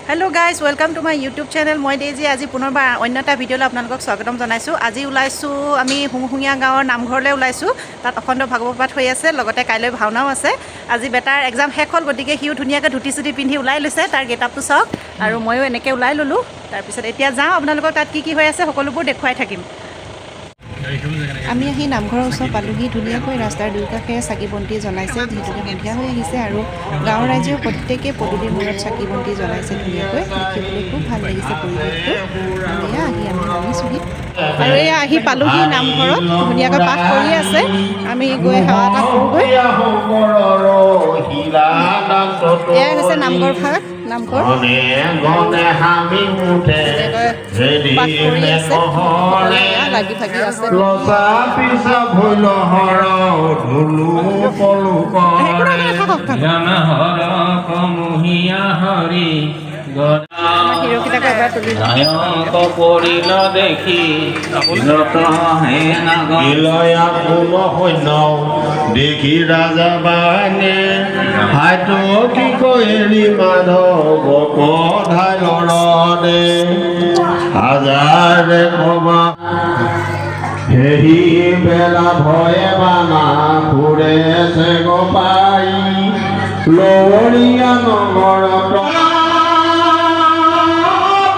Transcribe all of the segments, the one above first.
Hello guys welcome to my YouTube channel मैं Daisy आज पुनर्बार अन्य এটা ভিডিঅ'লৈ আপোনালোকক স্বাগতম জনাইছো। আজি ওলাইছো আমি হুংহুঙীয়া গাঁৱৰ নামঘৰলৈ ওলাইছো। তাত অখণ্ড ভাগৱত পাঠ হৈ আছে, লগতে কাইলৈ ভাওনাও আছে। আজি বেটাৰ এক্সাম শেষ হ'ল, গতিকে সিও ধুনীয়াকৈ ধুতি চুটি পিন্ধি ওলাই লৈছে। তাৰ গেটআপটো চাওক আৰু ময়ো এনেকৈ ওলাই ল'লোঁ। তাৰপিছত এতিয়া যাওঁ, আপোনালোকক তাত কি হৈ আছে সকলোবোৰ দেখুৱাই থাকিম। আমি আহি নামঘৰৰ ওচৰ পালোহি। ধুনীয়াকৈ ৰাস্তাৰ দুয়োকাষে চাকি বন্তি জ্বলাইছে, যিহেতুকে সন্ধিয়া হৈ আহিছে আৰু গাঁৱৰ ৰাইজেও প্ৰত্যেকে পদূলিৰ মূৰত চাকি বন্তি জ্বলাইছে। ধুনীয়াকৈ দেখিবলৈ খুব ভাল লাগিছে পৰিৱেশটো। এয়া আহি আমি নামিছোহি আৰু এয়া আহি পালোহি নামঘৰত। ধুনীয়াকৈ পাঠ কৰি আছে, আমি গৈ সেৱা এটা কৰোঁগৈ। এয়াই হৈছে নামঘৰ ভাগ। নামঘৰ পাঠ কৰি আছে, লাগি ভাগি আছে। দেখি ৰাজা বানে হাইটো কি কৈৰি মাধৱ কধাই লৰণে হাজাৰে কবা হেৰি বেলা ভয়ে বানা ফুৰেছে গোপাই লৱৰীয়া নগৰত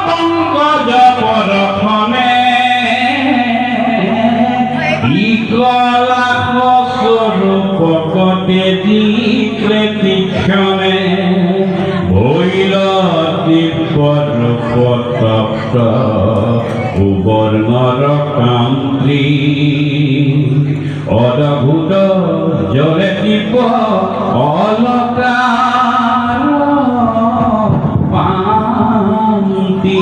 পংকজ পৰখনে ইকলা পকতে দীক্ষণে হইল দিব্যৰূপতপ্ত সুবৰ্ণৰ কান্তি অদ্ভুত জলে দিব অলকাৰ পান্তি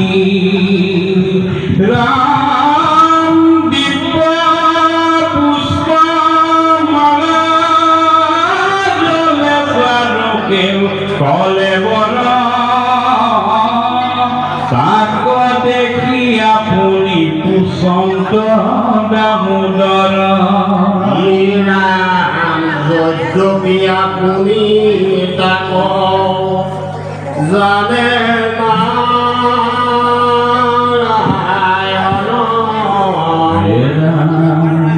কলে বল তাক দেখি আপুনি কুসন্ত দামোদৰ যদি আপুনি তাক জানে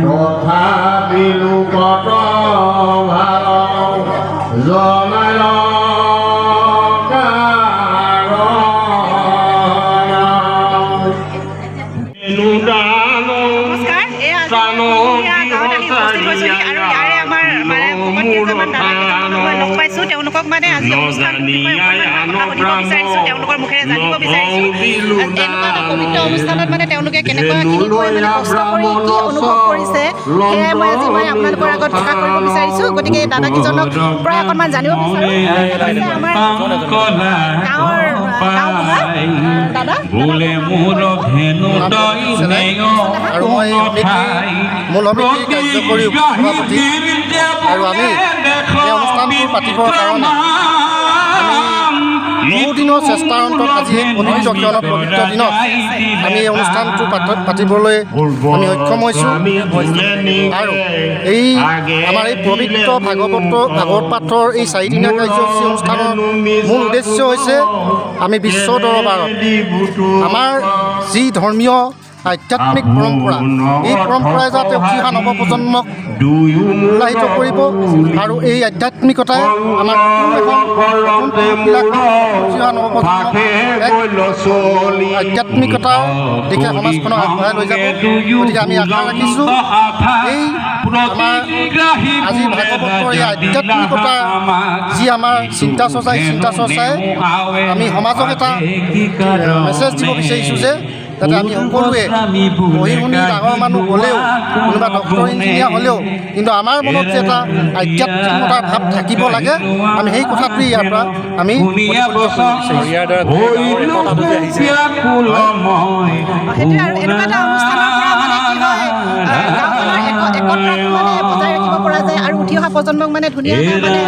তথাপিও কত ভাল জনাই তেওঁলোকক মানে আজি তেওঁলোকৰ মুখেৰে জানিব বিচাৰিছোঁ এনেকুৱা এটা পবিত্ৰ অনুষ্ঠানত মানে তেওঁলোকে কেনেকুৱা কষ্ট কৰি কি অনুভৱ কৰিছে, সেয়াই মই আজি আপোনালোকৰ আগত প্ৰকাশ কৰিব বিচাৰিছোঁ। গতিকে দাদাকেইজনক প্ৰায় অকণমান জানিব বিচাৰোঁ। আমাৰ গাঁৱৰ দাদা আৰু মই মূল সমিতি কাৰ্যকৰী সভাপতি আৰু আমি এই অনুষ্ঠানটো পাতিবৰ কাৰণে আমি বহুদিনৰ চেষ্টাৰ অন্তত আজি পবিত্ৰ কিয়নো পবিত্ৰ দিনত আমি এই অনুষ্ঠানটো পাতিবলৈ আমি সক্ষম হৈছোঁ। আৰু এই আমাৰ এই পবিত্ৰ ভাগৱত পাঠৰ এই 4দিনীয়া কাৰ্যসূচী অনুষ্ঠানৰ মূল উদ্দেশ্য হৈছে আমি বিশ্ব দৰবাৰত আমাৰ যি ধৰ্মীয় আধ্যাত্মিক পৰম্পৰা, এই পৰম্পৰাই যাতে উঠি অহা নৱপ্ৰজন্মক উৎসাহিত কৰিব আৰু এই আধ্যাত্মিকতাই আমাৰ আধ্যাত্মিকতাৰ দিশে সমাজখনক আগবঢ়াই লৈ যাব। গতিকে আমি আশা ৰাখিছোঁ এই আমাৰ আজি ভাগৱতৰ এই আধ্যাত্মিকতা যি আমাৰ চিন্তা চৰ্চাই আমি সমাজক এটা মেছেজ দিব বিচাৰিছোঁ যে যাতে আমি সকলোৱে পঢ়ি শুনি ডাঙৰ মানুহ হ'লেও কোনোবা ডক্টৰ ইঞ্জিনিয়াৰ হ'লেও কিন্তু আমাৰ মনত যে এটা আধ্যাত্মিকতাৰ ভাৱ থাকিব লাগে, আমি সেই কথাটোৱে ইয়াৰ পৰা আমি আৰু উঠি অহা প্ৰজন্মক মানে ধুনীয়াকৈ মানে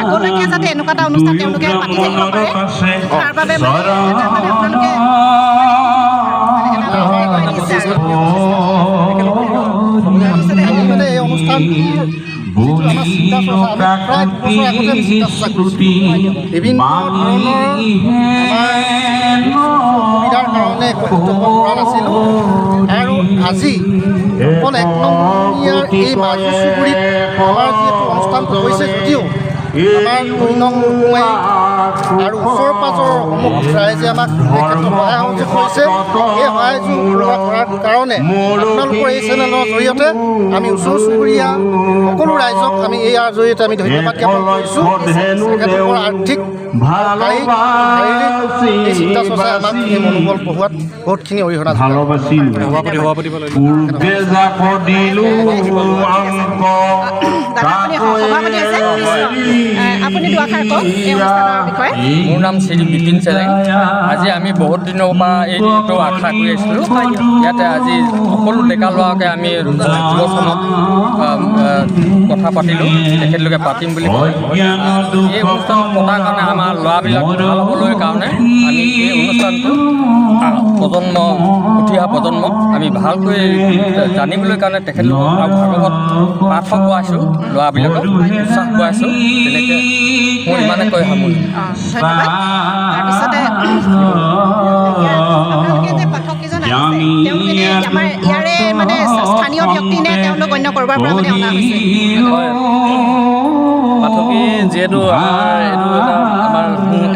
আগলৈকে যাতে এনেকুৱা এটা অনুষ্ঠান তেওঁলোকে পাতি থাকিব পাৰে, তাৰ বাবে আপোনালোকে এই অনুষ্ঠানটো আমাৰ চিন্তা কথা আমি প্ৰায় 2 বছৰ আগতে আমি চিন্তা চৰ্চা কৰিছিলোঁ বিভিন্ন ধৰণৰ সুবিধাৰ কাৰণে একত্ৰিত হ'ব পৰা নাছিলোঁ আৰু আজি অকল 1 নম্বৰীয়াৰ এই মাজু চুবুৰীত আমাৰ যিহেতু অনুষ্ঠানটো হৈছে যদিও আমাৰ 2 নং সোমাই আৰু ওচৰ পাজৰ সমূহ ৰাইজে আমাক এই ক্ষেত্ৰত সহায় সহযোগ কৰিছে এই সহায় সহযোগ কৰাৰ কাৰণে আপোনালোকৰ এই চেনেলৰ জৰিয়তে আমি ওচৰ চুবুৰীয়া সকলো ৰাইজক আমি ইয়াৰ জৰিয়তে আমি ধন্যবাদ জ্ঞাপন কৰিছোঁ তেখেতলোকৰ আৰ্থিক শাৰীৰিক এই চিন্তা চৰ্চাই আমাক এই মনোবল বঢ়োৱাত বহুতখিনি অৰিহণা মোৰ নাম শ্ৰী বিপিন চেলেং আজি আমি বহুত দিনৰ পৰা এইটো আশা কৰি আছিলোঁ ইয়াতে আজি সকলো ডেকা ল'ৰাকে আমি যুৱচামক কথা পাতিলোঁ তেখেতলোকে পাতিম বুলি কয় এই অনুষ্ঠান পতাৰ কাৰণে আমাৰ ল'ৰাবিলাক ভাল হ'বলৈ কাৰণে আমি এই অনুষ্ঠানটো প্ৰজন্ম উঠি অহা প্ৰজন্মক আমি ভালকৈ জানিবলৈ কাৰণে তেখেতলোকক ভাগৱত পাঠ কৰাইছোঁ ল'ৰাবিলাকক উৎসাহ কৰাইছোঁ তেনেকৈ মই ইমানে কৈ সামৰিছোঁ ধন্যবাদ তাৰপিছতে আপোনালোকে যে পাঠককেইজন আহিছে তেওঁলোকে আমাৰ ইয়াৰে মানে স্থানীয় ব্যক্তি নে তেওঁলোক অন্য ক'ৰবাৰ পৰা মানে অনা হৈছে পাঠকী যিহেতু আমাৰ এইটো এটা আমাৰ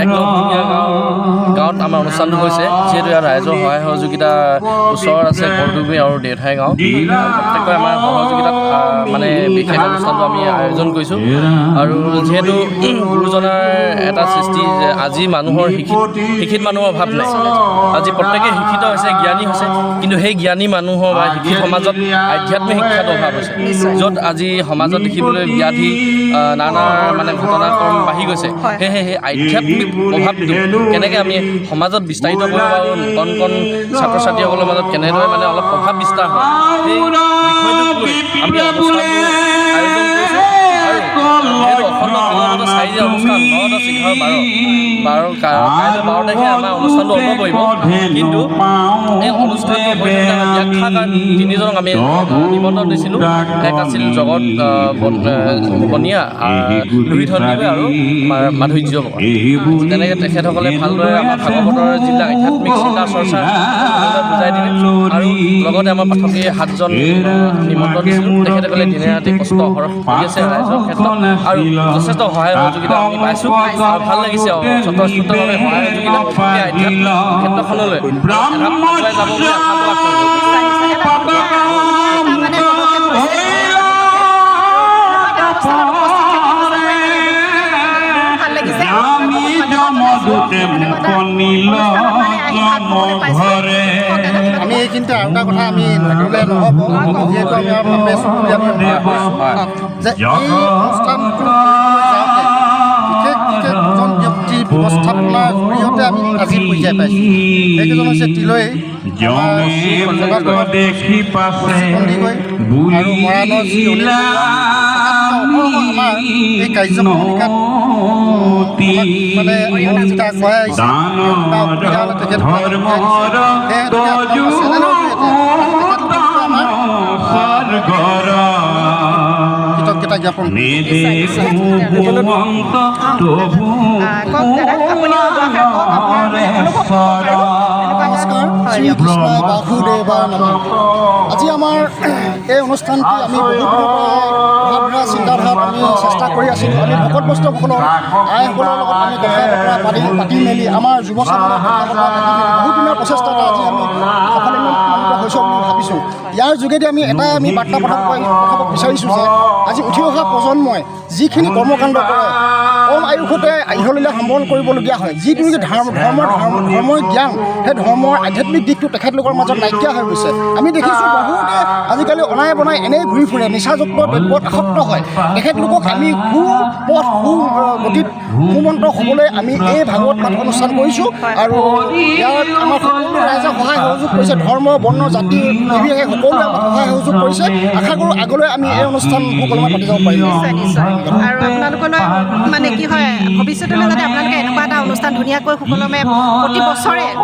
একলগীয়া গাঁৱত আমাৰ অনুষ্ঠানটো হৈছে যিহেতু ইয়াত ৰাইজৰ সহায় সহযোগিতা ওচৰত আছে বৰডুবি আৰু দেউঠাই গাঁও প্ৰত্যেকৰে আমাৰ সহযোগিতাত মানে বিশেষ অনুষ্ঠানটো আমি আয়োজন কৰিছোঁ আৰু যিহেতু গুৰুজনাৰ এটা সৃষ্টি যে আজি মানুহৰ শিক্ষিত মানুহৰ অভাৱ নাই আজি প্ৰত্যেকে শিক্ষিত হৈছে জ্ঞানী হৈছে কিন্তু সেই জ্ঞানী মানুহৰ বা শিক্ষিত সমাজত আধ্যাত্মিক শিক্ষাৰ অভাৱ হৈছে য'ত আজি সমাজত দেখিবলৈ ব্যাধি নানা মানে ঘটনাক্ৰম বাঢ়ি গৈছে সেয়েহে সেই আধ্যাত্মিক প্ৰভাৱটো কেনেকৈ আমি সমাজত বিস্তাৰিত কৰিব পাৰোঁ কণ কণ ছাত্ৰ ছাত্ৰীসকলৰ মাজত কেনেদৰে মানে অলপ প্ৰভাৱ বিস্তাৰ হয় সেই বিষয়টোক লৈ আমি অনুষ্ঠানটো আয়োজন কৰিছোঁ আৰু অখণ্ড কেন্দ্ৰত 4 অনুষ্ঠান 9, 10, 11, 12 কাইলৈ 12 তাৰিখে আমাৰ অনুষ্ঠানটো অন্ত পৰিব কিন্তু এই অনুষ্ঠানটো ব্যাখ্যাকাৰ 3জনক আমি নিমন্ত্ৰণ দিছিলোঁ এক আছিল জগত বনিয়া লুহিধনদেৱে আৰু মাধুৰ্য তেনেকৈ তেখেতসকলে ভালদৰে আমাৰ ভাগৱতৰ যিবিলাক আধ্যাত্মিক চিন্তা চৰ্চা বুজাই দিলে আৰু লগতে আমাৰ পাঠকে 7জন নিমন্ত্ৰণ দিছিলোঁ তেখেতসকলে দিনে ৰাতি কষ্ট অহৰহ কৰি আছে ৰাইজৰ ক্ষেত্ৰত আৰু যথেষ্ট সহায় সহযোগিতা আমি পাইছোঁ আৰু ভাল লাগিছে স্বতঃস্ফূৰ্তভাৱে সহায় সহযোগিতা এই আধ্যাত্মিক ক্ষেত্ৰখনলৈ আগুৱাই যাব বুলি আশা প্ৰকাশ আমি এইখিনিতে আৰু এটা কথা আমি নকৰিলে নহ'ব যিহেতু আমি যে এই অনুষ্ঠানটো যাওঁতে বিশেষ বিশেষজন ব্যক্তিৰ ব্যৱস্থাপনাৰ জৰিয়তে আমি আজি পৰ্যায় পাইছোঁ সেইকেইজন হৈছে তিলৈ আৰু মৰাণৰ যি আমাৰ এই কাৰ্যক্ৰমিকাত মানে সহযোগিতা আগবঢ়াই আহিছে কৃতজ্ঞতা জ্ঞাপন নমস্কাৰ শ্ৰীকৃষ্ণ বাসুদেৱায় নমঃ আজি আমাৰ এই অনুষ্ঠানটি আমি বহুত ভাৱধাৰা চিন্তাধাৰাত আমি চেষ্টা কৰি আছিলোঁ আমি ভকত বৈষ্ণৱসকলৰ আইসকলৰ লগত আমি কথা বতৰা পাতি মেলি আমাৰ যুৱ চামৰ কথা বতৰা পাতি মেলি বহুত দিনৰ প্ৰচেষ্টাত আজি আমি সফলতান্বিত হৈছোঁ বুলি ভাবিছোঁ ইয়াৰ যোগেদি আমি বাৰ্তা পঠাব বিচাৰিছোঁ যে আজি উঠি অহা প্ৰজন্মই যিখিনি কৰ্মকাণ্ড কৰে কম আয়ুসতে ইহলীলা সম্বৰণ কৰিবলগীয়া হয় যিটো নেকি ধৰ্মৰ জ্ঞান সেই ধৰ্মৰ আধ্যাত্মিক দিশটো তেখেতলোকৰ মাজত নাইকিয়া হৈ গৈছে আমি দেখিছোঁ বহুতে আজিকালি অনাই বনাই এনেই ঘূৰি ফুৰে নিচাযুক্ত দ্ৰব্যত আসক্ত হয় তেখেতলোকক আমি সুপথ সুগতিত সুমন্ত্ৰ হ'বলৈ আমি এই ভাগৱত পাঠ অনুষ্ঠান কৰিছোঁ আৰু ইয়াত আমাৰ সকলো ৰাইজে সহায় সহযোগ কৰিছে ধৰ্ম বৰ্ণ জাতি নিৰ্বিশেষে সকলোৱে আমাক সহায় সহযোগ কৰিছে আশা কৰোঁ আগলৈ আমি এই অনুষ্ঠান সকলোৱে পাতি যাব পাৰিম নিশ্চয় আৰু আপোনালোকলৈ মানে কি হয় ভৱিষ্যতলৈ যাতে আপোনালোকে এনেকুৱা এটা অনুষ্ঠান ধুনীয়াকৈ সুকলমে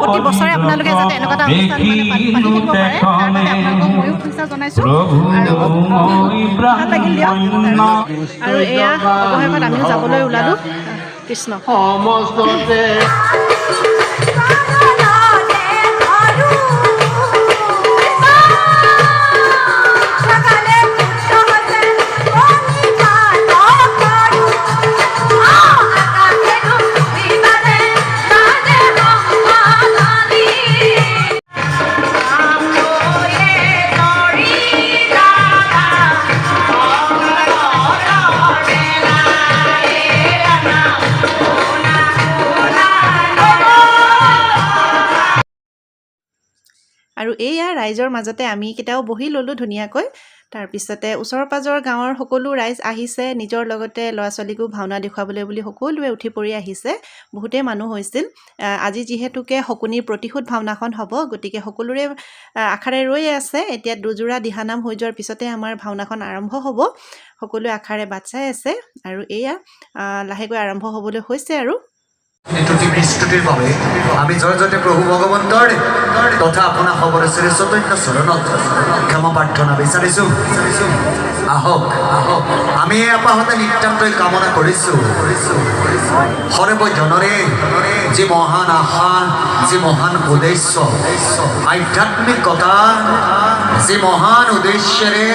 প্ৰতি বছৰে আপোনালোকে যাতে এনেকুৱা এটা অনুষ্ঠান মানে পাতি থাকিব পাৰে তাৰ বাবে আপোনালোকক ময়ো শুভেচ্ছা জনাইছোঁ আৰু ভাল লাগিল দিয়ক আৰু এয়া অৱশেষত আমিও যাবলৈ ওলালোঁ কৃষ্ণ সমস্ততে আৰু এয়া ৰাইজৰ মাজতে আমি কেইটাও বহি ল'লোঁ ধুনীয়াকৈ তাৰপিছতে ওচৰ পাজৰ গাঁৱৰ সকলো ৰাইজ আহিছে নিজৰ লগতে ল'ৰা ছোৱালীকো ভাওনা দেখুৱাবলৈ বুলি সকলোৱে উঠি পৰি আহিছে বহুতেই মানুহ হৈছিল আজি যিহেতুকে শকুনিৰ প্ৰতিশোধ ভাওনাখন হ'ব গতিকে সকলোৰে আশাৰে ৰৈ আছে এতিয়া দুযোৰা দিহানাম হৈ যোৱাৰ পিছতে আমাৰ ভাওনাখন আৰম্ভ হ'ব সকলোৱে আশাৰে বাট চাই আছে আৰু এয়া লাহেকৈ আৰম্ভ হ'বলৈ হৈছে আৰু ত্ৰুটিৰ বাবে আমি জয়জতে প্ৰভু ভগৱন্তৰ তথা আপোনাৰ খবৰে শ্ৰী চৈতন্য চৰণত ক্ষমা প্ৰাৰ্থনা বিচাৰিছোঁ আহক আমি এই আপাহতে নিতান্তই কামনা কৰিছোঁ সৰ্বজনৰে যি মহান আশা যি মহান উদ্দেশ্য আধ্যাত্মিকতা যি মহান উদ্দেশ্যেৰে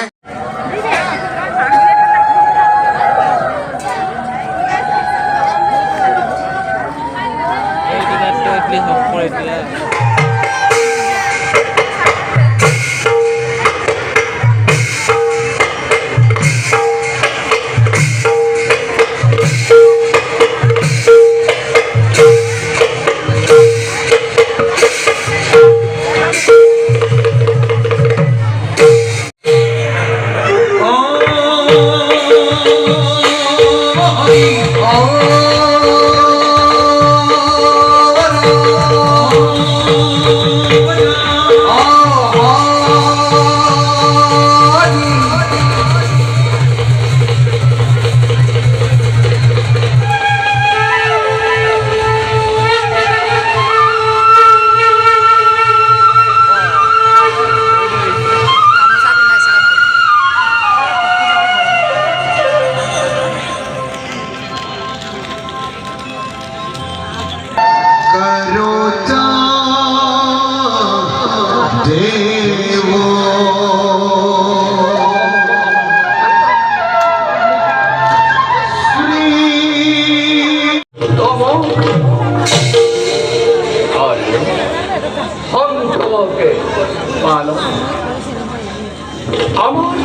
আমার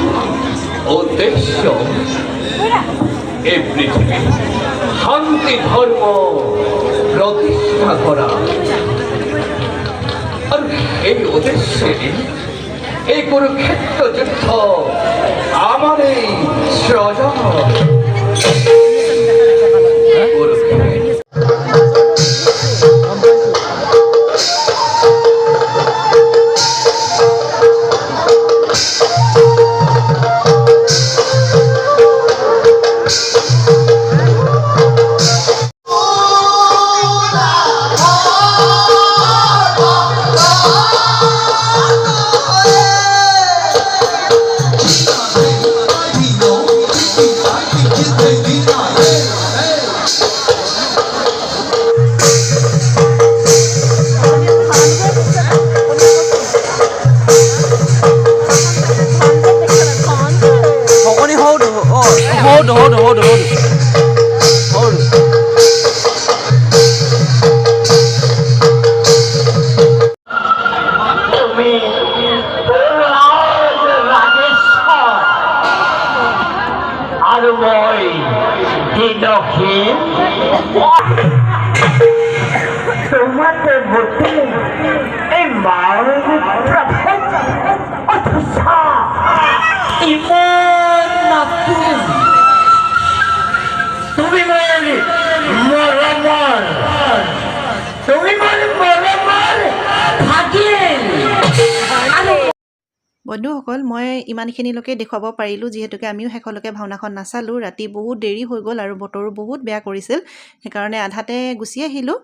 উদ্দেশ্য এই পৃথিবী শান্তি ধর্ম প্রতিষ্ঠা করা আর এই উদ্দেশ্যে এই কুরুক্ষেত্র যুদ্ধ আমার এই সৃজন তোমাদের মধ্যে এই মানব প্রভেদ অথসা ইমান নাতুন তুমি মানে মরমর তুমি মানে মরমর ভাগিন বন্ধুসকল মই ইমানখিনিলৈকে দেখুৱাব পাৰিলোঁ যিহেতুকে আমিও শেষলৈকে ভাওনাখন নাচালোঁ ৰাতি বহুত দেৰি হৈ গ'ল আৰু বতৰো বহুত বেয়া কৰিছিল সেইকাৰণে আধাতে গুচি আহিলোঁ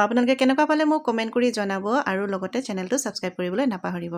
আপোনালোকে কেনেকুৱা পালে মোক কমেণ্ট কৰি জনাব আৰু লগতে চেনেলটো ছাবস্ক্ৰাইব কৰিবলৈ নাপাহৰিব